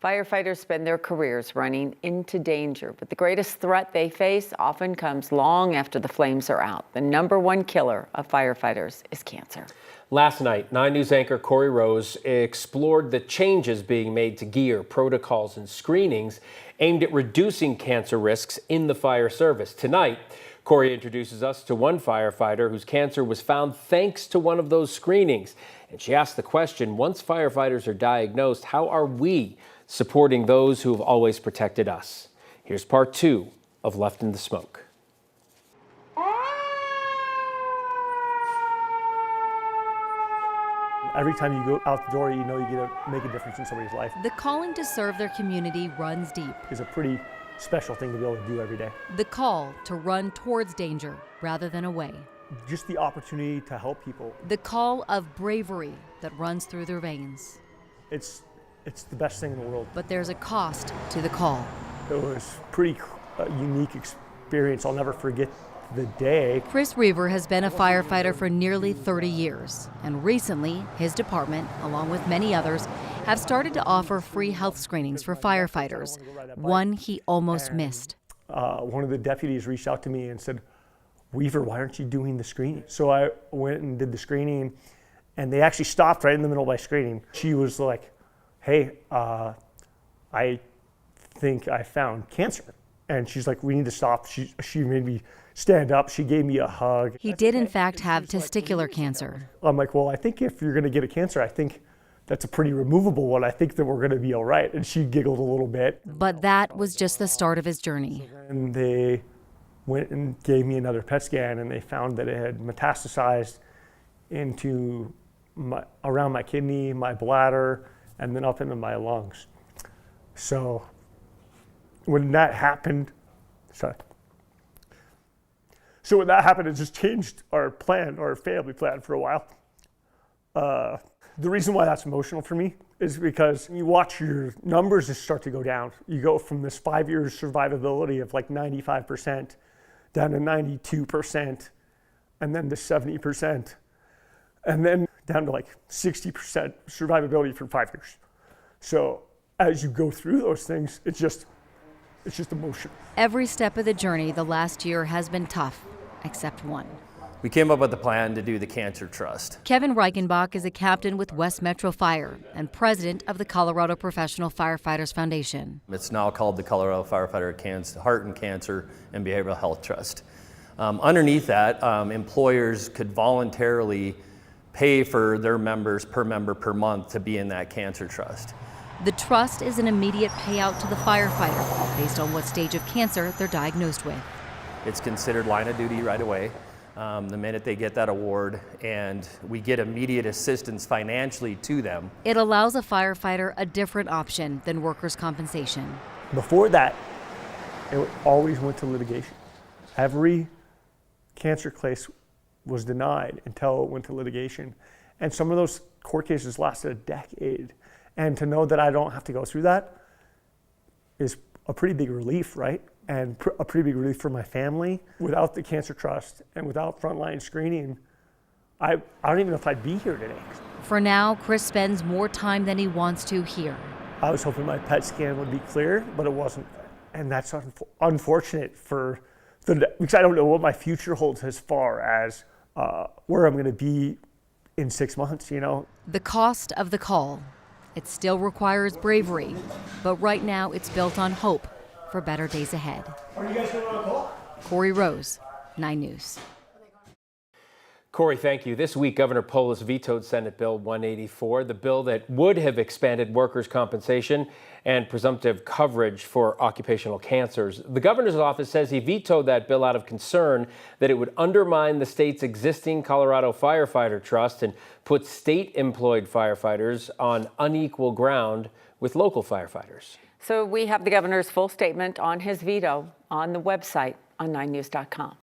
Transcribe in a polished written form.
Firefighters spend their careers running into danger, but the greatest threat they face often comes long after the flames are out. The #1 killer of firefighters is cancer. Last night, 9 News anchor Corey Rose explored the changes being made to gear, protocols, and screenings aimed at reducing cancer risks in the fire service. Tonight, Corey introduces us to one firefighter whose cancer was found thanks to one of those screenings. And she asked the question, once firefighters are diagnosed, how are we supporting those who have always protected us? Here's part 2 of Left in the Smoke. Every time you go out the door, you know you get to make a difference in somebody's life. The calling to serve their community runs deep. It's a pretty special thing to be able to do every day. The call to run towards danger rather than away. Just the opportunity to help people. The call of bravery that runs through their veins. It's the best thing in the world. But there's a cost to the call. It was a pretty unique experience. I'll never forget the day. Chris Reaver has been a firefighter for nearly 30 years, and recently his department, along with many others, have started to offer free health screenings for firefighters, one he almost missed. One of the deputies reached out to me and said, "Weaver, why aren't you doing the screening?" So I went and did the screening, and they actually stopped right in the middle of my screening. She was like, "Hey, I think I found cancer." And she's like, "We need to stop." She made me stand up. She gave me a hug. He did, in fact, have testicular cancer. I'm like, "Well, I think if you're going to get a cancer, I think that's a pretty removable one. I think that we're going to be all right." And she giggled a little bit. But that was just the start of his journey. And they went and gave me another PET scan, and they found that it had metastasized into around my kidney, my bladder, and then up into my lungs. So when that happened, it just changed our plan, our family plan for a while. The reason why that's emotional for me is because you watch your numbers just start to go down. You go from this 5 years survivability of like 95% down to 92%, and then to 70%, and then down to like 60% survivability for 5 years. So as you go through those things, it's just emotional. Every step of the journey the last year has been tough, except one. We came up with a plan to do the Cancer Trust. Kevin Reichenbach is a captain with West Metro Fire and president of the Colorado Professional Firefighters Foundation. It's now called the Colorado Firefighter Heart and Cancer and Behavioral Health Trust. Underneath that, employers could voluntarily pay for their members per member per month to be in that Cancer Trust. The trust is an immediate payout to the firefighter based on what stage of cancer they're diagnosed with. It's considered line of duty right away. The minute they get that award, and we get immediate assistance financially to them. It allows a firefighter a different option than workers' compensation. Before that, it always went to litigation. Every cancer case was denied until it went to litigation. And some of those court cases lasted a decade. And to know that I don't have to go through that is a pretty big relief, right? And a pretty big relief for my family. Without the Cancer Trust and without frontline screening, I don't even know if I'd be here today. For now, Chris spends more time than he wants to here. I was hoping my PET scan would be clear, but it wasn't. And that's unfortunate because I don't know what my future holds as far as where I'm going to be in 6 months, you know? The cost of the call. It still requires bravery, but right now it's built on hope for better days ahead. Are you guys going on a call? Corey Rose, 9 News. Corey, thank you. This week, Governor Polis vetoed Senate Bill 184, the bill that would have expanded workers' compensation and presumptive coverage for occupational cancers. The governor's office says he vetoed that bill out of concern that it would undermine the state's existing Colorado Firefighter Trust and put state-employed firefighters on unequal ground with local firefighters. So we have the governor's full statement on his veto on the website on 9news.com.